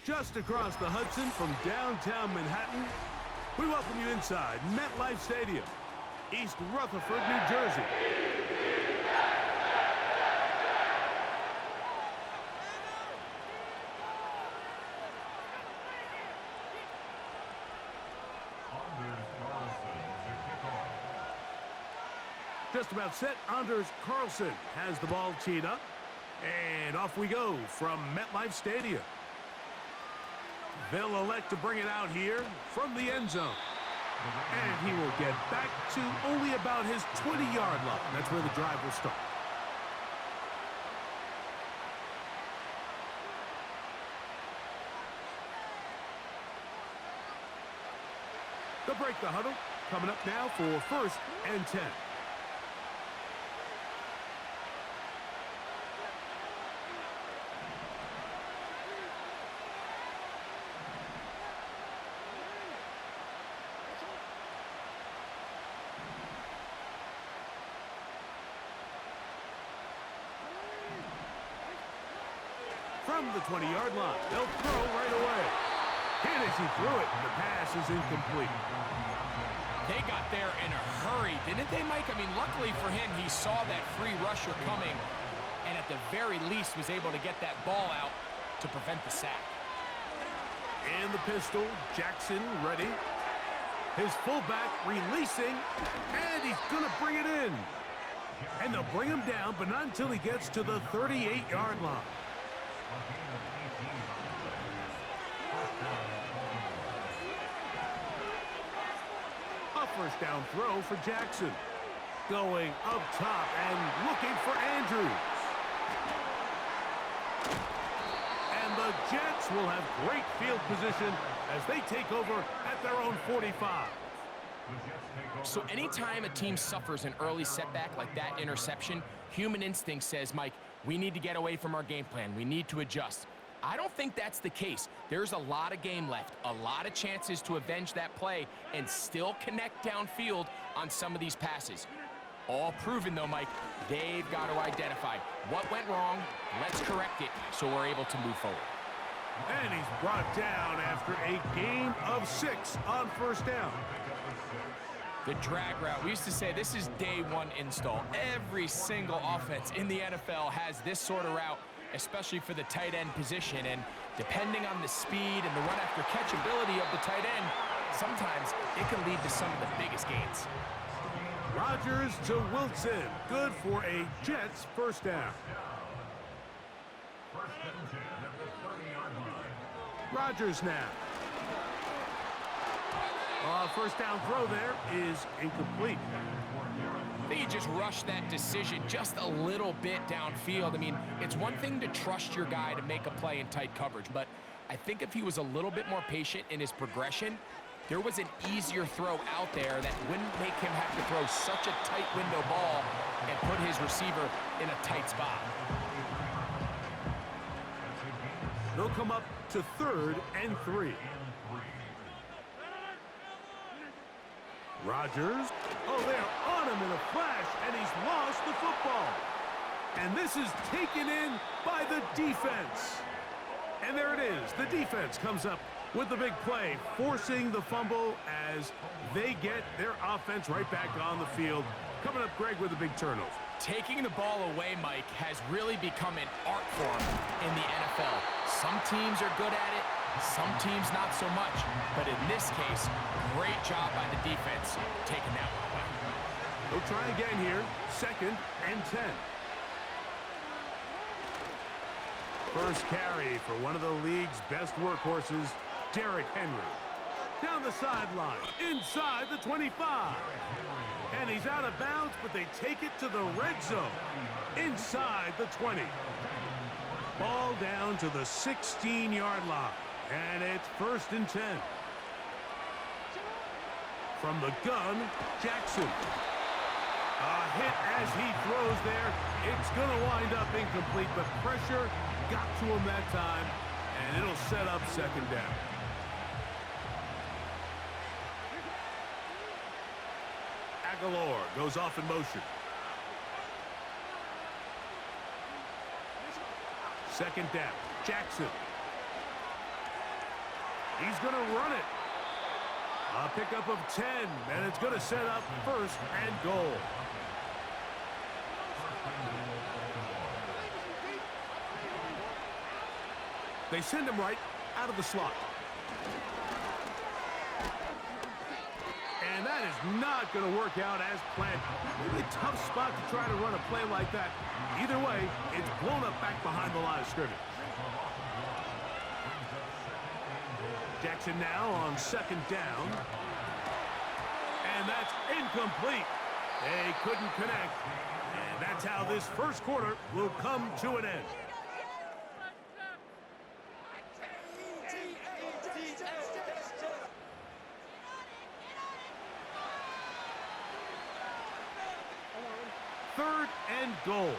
just across the Hudson from downtown Manhattan. We welcome you inside MetLife Stadium, East Rutherford, New Jersey. Just about set. Anders Carlson has the ball teed up. And off we go from MetLife Stadium. They'll elect to bring it out here from the end zone. And he will get back to only about his 20-yard line. That's where the drive will start. They'll break the huddle. Coming up now for 1st and 10. From the 20-yard line, they'll throw right away. And as he threw it, the pass is incomplete. They got there in a hurry, didn't they, Mike? I mean, luckily for him, he saw that free rusher coming, and at the very least was able to get that ball out to prevent the sack. And the pistol, Jackson ready. His fullback releasing, and he's going to bring it in. And they'll bring him down, but not until he gets to the 38-yard line. A first down throw for Jackson. Going up top and looking for Andrews. And the Jets will have great field position as they take over at their own 45. So anytime a team suffers an early setback like that interception, human instinct says, Mike, we need to get away from our game plan. We need to adjust. I don't think that's the case. There's a lot of game left, a lot of chances to avenge that play and still connect downfield on some of these passes. All proven, though, Mike, they've got to identify what went wrong, let's correct it so we're able to move forward. And he's brought down after a gain of 6 on first down. The drag route, we used to say this is day one install. Every single offense in the NFL has this sort of route, especially for the tight end position. And depending on the speed and the run after catch ability of the tight end, sometimes it can lead to some of the biggest gains. Rodgers to Wilson. Good for a Jets first down. Rodgers now. First down throw there is incomplete. I think he just rushed that decision just a little bit downfield. I mean, it's one thing to trust your guy to make a play in tight coverage, but I think if he was a little bit more patient in his progression, there was an easier throw out there that wouldn't make him have to throw such a tight window ball and put his receiver in a tight spot. They'll come up to 3rd and 3. Rodgers. Oh, they're on him in a flash, and he's lost the football. And this is taken in by the defense. And there it is. The defense comes up with the big play, forcing the fumble as they get their offense right back on the field. Coming up, Greg, with a big turnover. Taking the ball away, Mike, has really become an art form in the NFL. Some teams are good at it, some teams not so much. But in this case, great job by the defense taking that one away. They'll try again here, 2nd and 10. First carry for one of the league's best workhorses, Derrick Henry. Down the sideline, inside the 25. And he's out of bounds, but they take it to the red zone, inside the 20. Ball down to the 16-yard line, and it's 1st and 10. From the gun, Jackson. A hit as he throws there. It's going to wind up incomplete, but pressure got to him that time, and it'll set up 2nd down. Aguilar goes off in motion. 2nd down. Jackson. He's going to run it. A pickup of 10, and it's going to set up first and goal. They send him right out of the slot. And that is not going to work out as planned. Maybe a tough spot to try to run a play like that. Either way, it's blown up back behind the line of scrimmage. Jackson now on second down. And that's incomplete. They couldn't connect. And that's how this first quarter will come to an end. Third and goal.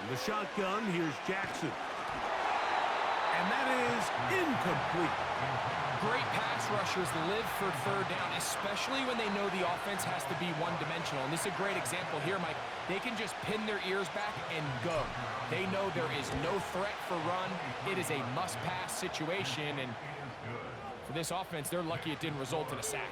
The shotgun, here's Jackson. And that is incomplete. Great pass rushers live for third down, especially when they know the offense has to be one-dimensional. And this is a great example here, Mike. They can just pin their ears back and go. They know there is no threat for run. It is a must-pass situation, and for this offense, they're lucky it didn't result in a sack.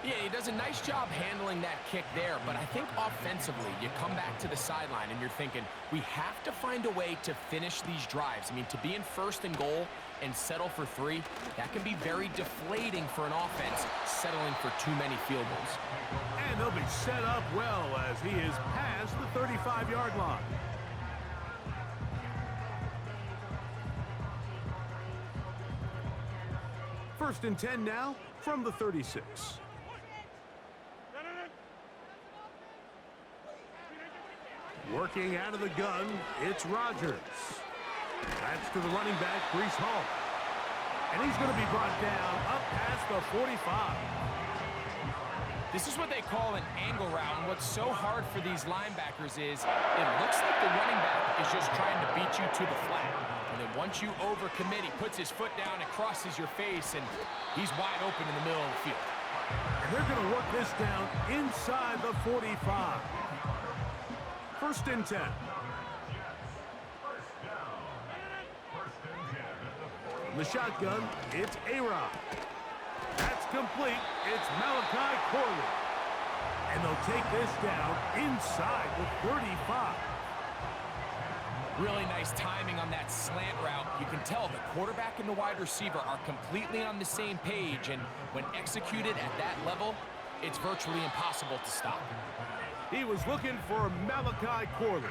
Yeah, he does a nice job handling that kick there, but I think offensively, you come back to the sideline and you're thinking, we have to find a way to finish these drives. I mean, to be in first and goal and settle for 3, that can be very deflating for an offense, settling for too many field goals. And they'll be set up well as he is past the 35-yard line. First and 10 now from the 36. Working out of the gun, it's Rodgers. That's to the running back, Breece Hall. And he's going to be brought down up past the 45. This is what they call an angle route, and what's so hard for these linebackers is it looks like the running back is just trying to beat you to the flat. And then once you overcommit, he puts his foot down and crosses your face, and he's wide open in the middle of the field. And they're going to work this down inside the 45. First and 10. The shotgun, it's A-Rod. That's complete. It's Malachi Corley. And they'll take this down inside the 35. Really nice timing on that slant route. You can tell the quarterback and the wide receiver are completely on the same page, and when executed at that level, it's virtually impossible to stop. He was looking for Malachi Corley.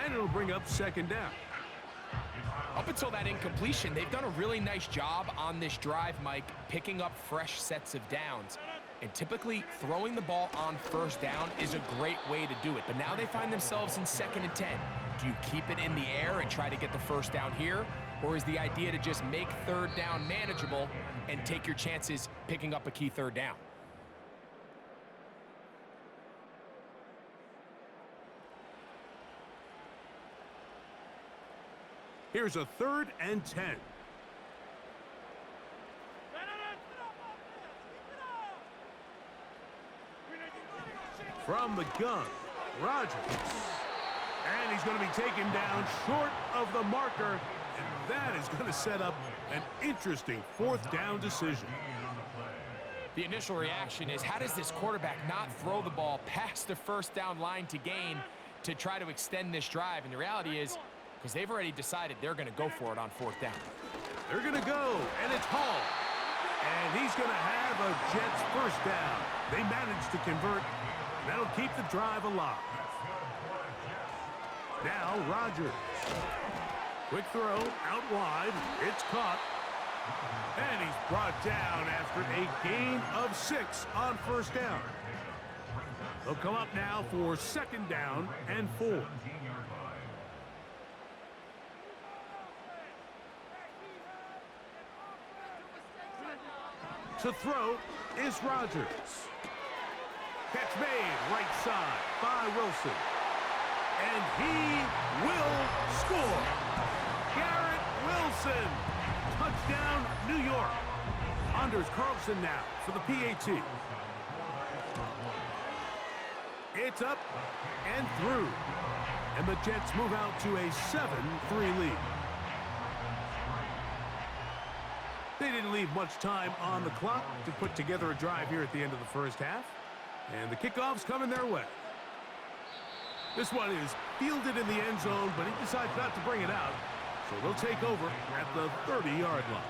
And it'll bring up second down. Up until that incompletion, they've done a really nice job on this drive, Mike, picking up fresh sets of downs. And typically, throwing the ball on first down is a great way to do it. But now they find themselves in second and 10. Do you keep it in the air and try to get the first down here? Or is the idea to just make third down manageable and take your chances picking up a key third down? Here's a third and 10. From the gun, Rodgers. And he's going to be taken down short of the marker. And that is going to set up an interesting fourth down decision. The initial reaction is, how does this quarterback not throw the ball past the first down line to gain to try to extend this drive? And the reality is, because they've already decided they're going to go for it on fourth down. They're going to go, and it's Hall. And he's going to have a Jets first down. They managed to convert. That'll keep the drive alive. Now Rodgers. Quick throw out wide. It's caught. And he's brought down after a gain of 6 on first down. They'll come up now for second down and 4. To throw is Rodgers. Catch made right side by Wilson. And he will score. Garrett Wilson. Touchdown, New York. Anders Carlson now for the PAT. It's up and through. And the Jets move out to a 7-3 lead. They didn't leave much time on the clock to put together a drive here at the end of the first half. And the kickoff's coming their way. This one is fielded in the end zone, but he decides not to bring it out. So they'll take over at the 30-yard line.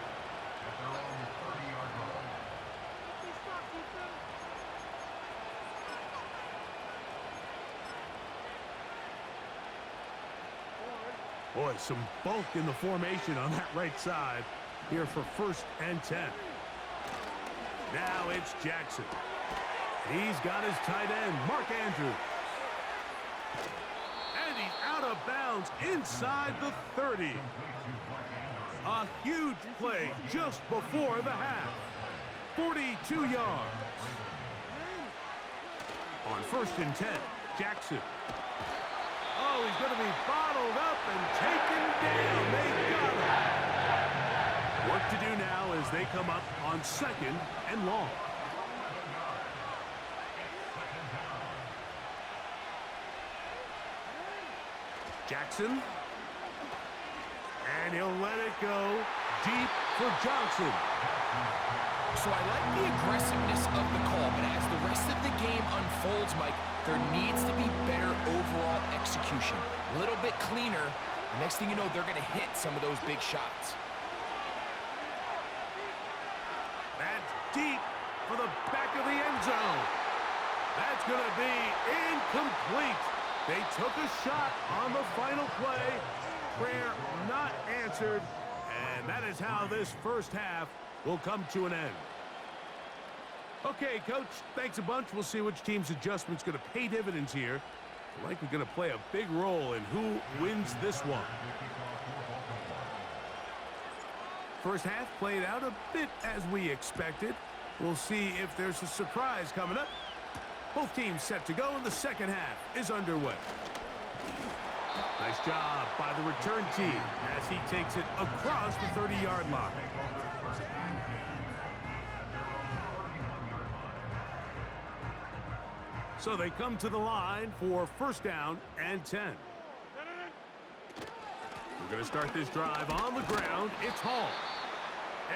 Boy, some bulk in the formation on that right side here for 1st and 10. Now it's Jackson. He's got his tight end, Mark Andrews. And he's out of bounds inside the 30. A huge play just before the half. 42 yards. On 1st and 10, Jackson. Oh, he's going to be bottled up and taken down. They got him. Work to do now as they come up on 2nd and long. Jackson. And he'll let it go deep for Johnson. So I like the aggressiveness of the call, but as the rest of the game unfolds, Mike, there needs to be better overall execution. A little bit cleaner. The next thing you know, they're going to hit some of those big shots. That's deep for the back of the end zone. That's going to be incomplete. They took a shot on the final play. Prayer not answered. And that is how this first half will come to an end. Okay, Coach, thanks a bunch. We'll see which team's adjustment's going to pay dividends here. Likely going to play a big role in who wins this one. First half played out a bit as we expected. We'll see if there's a surprise coming up. Both teams set to go, and the second half is underway. Nice job by the return team as he takes it across the 30-yard line. So they come to the line for 1st down and 10. We're going to start this drive on the ground. It's Hall.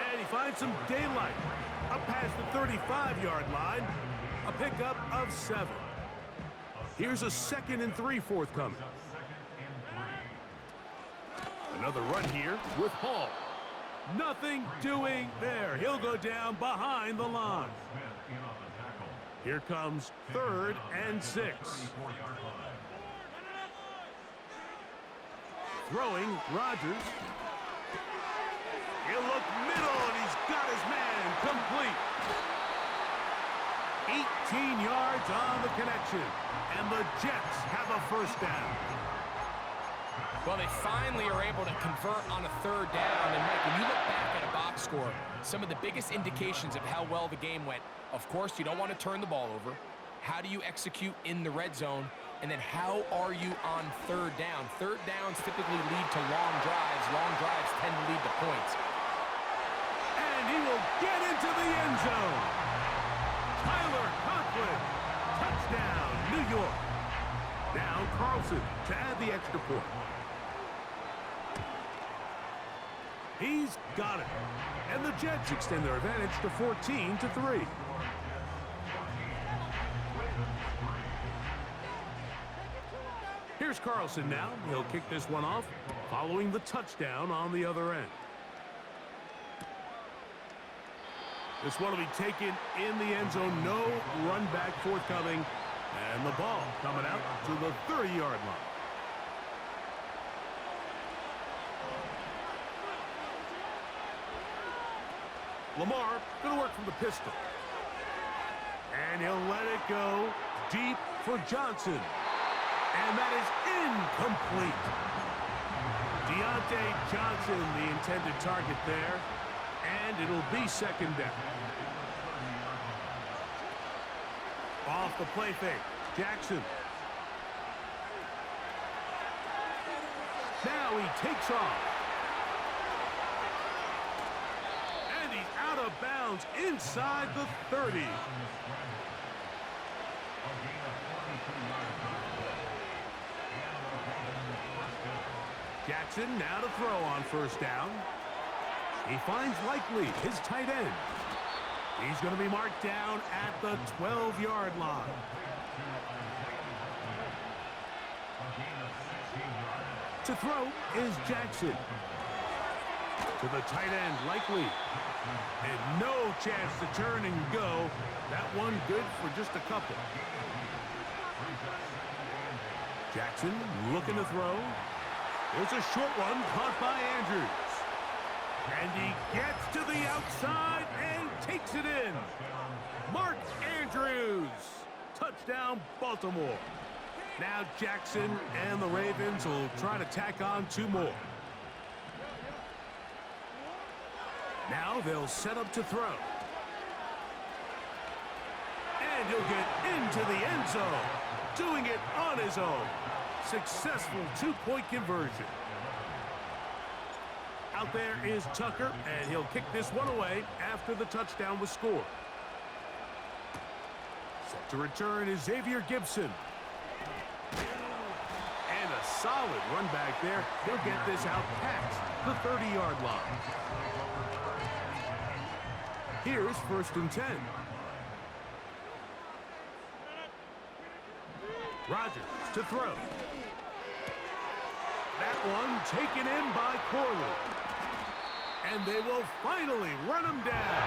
And he finds some daylight. Up past the 35-yard line. A pickup of 7. Here's a 2nd and 3 forthcoming. Another run here with Hall. Nothing doing there. He'll go down behind the line. Here comes 3rd and 6. Throwing, Rodgers. He'll look middle, and he's got his man complete. 18 yards on the connection, and the Jets have a 1st down. Well, they finally are able to convert on a 3rd down. And, Mike, when you look back at a box score, some of the biggest indications of how well the game went, of course, you don't want to turn the ball over. How do you execute in the red zone? And then how are you on 3rd down? 3rd downs typically lead to long drives. Long drives tend to lead to points. And he will get into the end zone. Tyler Conklin. Touchdown, New York. Now Carlson to add the extra point. He's got it. And the Jets extend their advantage to 14-3. Here's Carlson now. He'll kick this one off, following the touchdown on the other end. This one will be taken in the end zone. No run back forthcoming. And the ball coming out to the 30-yard line. Lamar going to work from the pistol. And he'll let it go deep for Johnson. And that is incomplete. Deontay Johnson, the intended target there. And it'll be 2nd down. Off the play fake, Jackson. Now he takes off. And he's out of bounds inside the 30. Jackson now to throw on first down. He finds Likely, his tight end. He's going to be marked down at the 12-yard line. To throw is Jackson. To the tight end, Likely. And no chance to turn and go. That one good for just a couple. Jackson looking to throw. There's a short one caught by Andrews. And he gets to the outside and takes it in. Mark Andrews. Touchdown, Baltimore. Now Jackson and the Ravens will try to tack on two more. Now they'll set up to throw. And he'll get into the end zone. Doing it on his own. Successful two-point conversion. Out there is Tucker, and he'll kick this one away after the touchdown was scored. Set to return is Xavier Gibson. And a solid run back there. He'll get this out past the 30-yard line. Here's 1st and 10. Rodgers to throw. That one taken in by Corley. And they will finally run him down.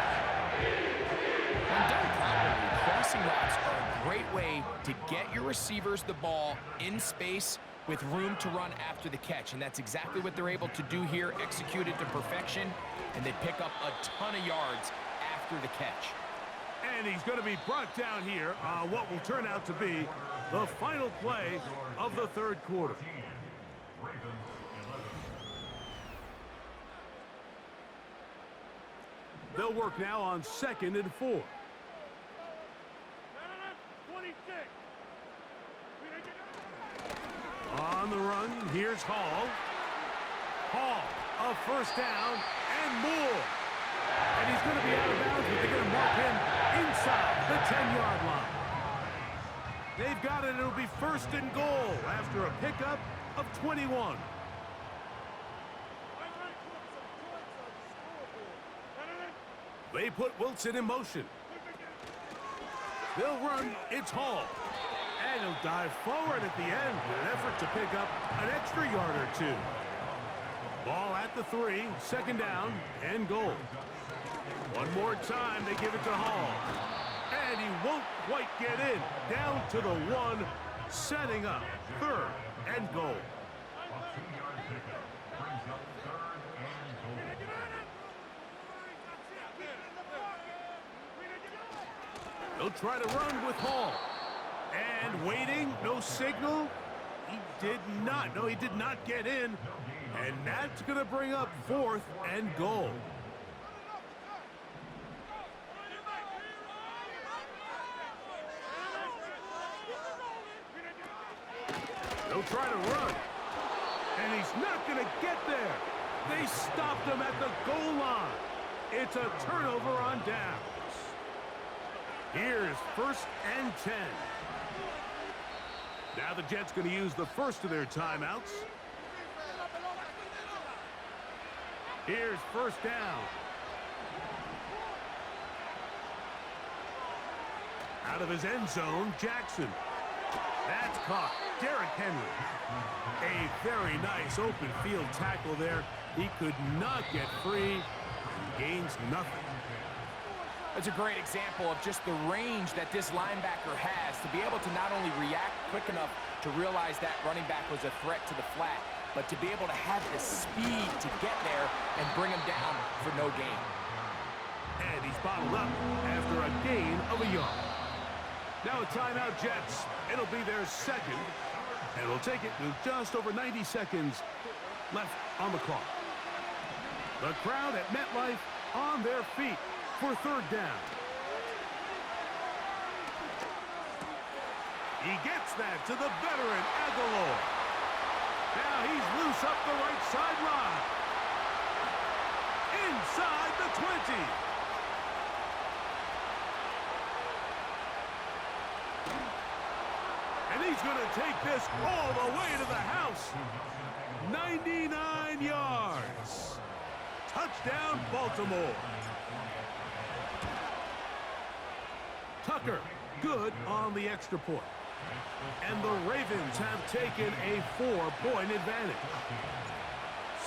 When done properly, crossing routes are a great way to get your receivers the ball in space with room to run after the catch. And that's exactly what they're able to do here, executed to perfection. And they pick up a ton of yards after the catch. And he's going to be brought down here on what will turn out to be the final play of the third quarter. They'll work now on 2nd and 4. On the run, here's Hall. Hall, a first down and more. And he's going to be out of bounds, but they're going to mark him inside the 10-yard line. They've got it. It'll be 1st and goal after a pickup of 21. They put Wilson in motion. They'll run. It's Hall. And he'll dive forward at the end in an effort to pick up an extra yard or two. Ball at the 3, 2nd down and goal. One more time, they give it to Hall. And he won't quite get in. Down to the 1, setting up 3rd and goal. They'll try to run with Hall. And waiting, no signal. He did not. No, he did not get in. And that's going to bring up 4th and goal. They'll try to run. And he's not going to get there. They stopped him at the goal line. It's a turnover on downs. Here's 1st and 10. Now the Jets going to use the first of their timeouts. Here's 1st down. Out of his end zone, Jackson. That's caught. Derrick Henry. A very nice open field tackle there. He could not get free. Gains nothing. It's a great example of just the range that this linebacker has to be able to not only react quick enough to realize that running back was a threat to the flat, but to be able to have the speed to get there and bring him down for no gain. And he's bottled up after a gain of a yard. Now a timeout, Jets. It'll be their 2nd, and we'll take it with just over 90 seconds left on the clock. The crowd at MetLife on their feet for 3rd down. He gets that to the veteran Aguilar. Now he's loose up the right sideline. Inside the 20. And he's going to take this all the way to the house. 99 yards. Touchdown, Baltimore. Tucker, good on the extra point. And the Ravens have taken a 4-point advantage.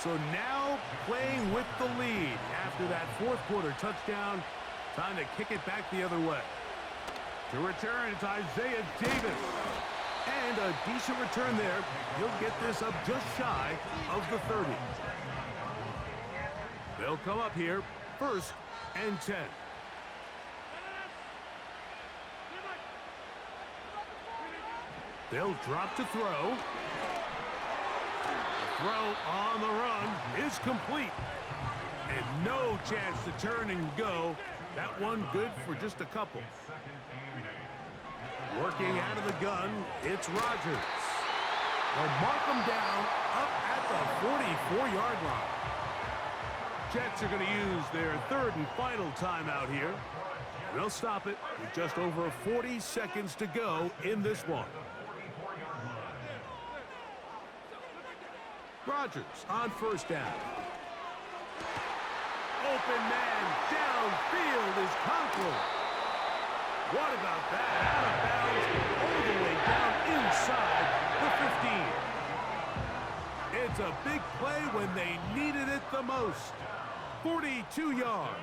So now playing with the lead after that fourth quarter touchdown. Time to kick it back the other way. To return, it's Isaiah Davis. And a decent return there. He'll get this up just shy of the 30. They'll come up here, 1st and 10. They'll drop to throw. The throw on the run is complete. And no chance to turn and go. That one good for just a couple. Working out of the gun, it's Rodgers. They'll mark him down up at the 44-yard line. Jets are going to use their 3rd and final timeout here. They'll stop it with just over 40 seconds to go in this one. Rodgers on 1st down. Open man downfield is Conklin. What about that? Out of bounds all the way down inside the 15. It's a big play when they needed it the most. 42 yards.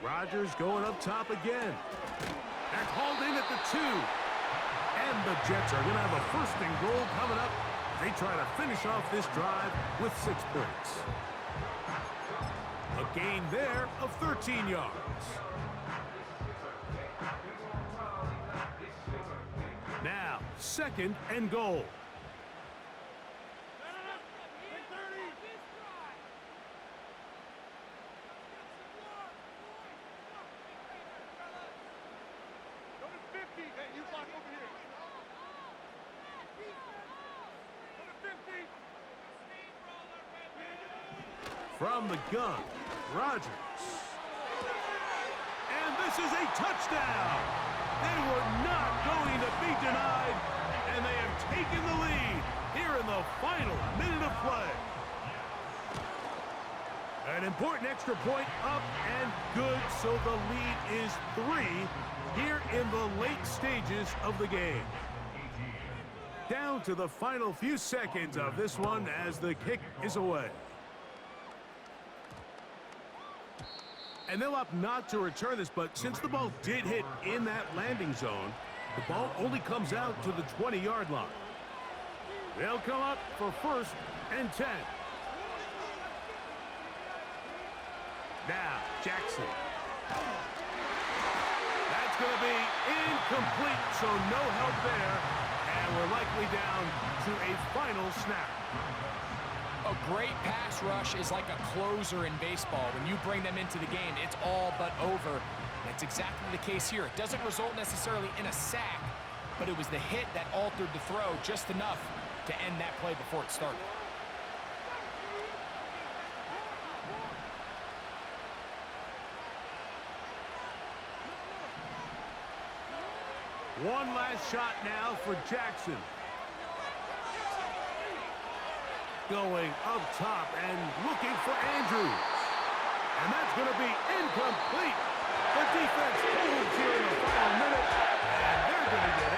Rodgers going up top again. They're called in at the 2. And the Jets are going to have a 1st and goal coming up. They try to finish off this drive with 6 points. A gain there of 13 yards. Now, 2nd and goal. From the gun, Rodgers. And this is a touchdown. They were not going to be denied, and they have taken the lead here in the final minute of play. An important extra point up and good, so the lead is 3 here in the late stages of the game. Down to the final few seconds of this one as the kick is away. And they'll opt not to return this, but since the ball did hit in that landing zone, the ball only comes out to the 20-yard line. They'll come up for 1st and 10. Now, Jackson. That's going to be incomplete, so no help there. And we're likely down to a final snap. A great pass rush is like a closer in baseball. When you bring them into the game, it's all but over. That's exactly the case here. It doesn't result necessarily in a sack, but it was the hit that altered the throw just enough to end that play before it started. One last shot now for Jackson. Going up top and looking for Andrews. And that's going to be incomplete. The defense holds here in the final minute, and they're going to get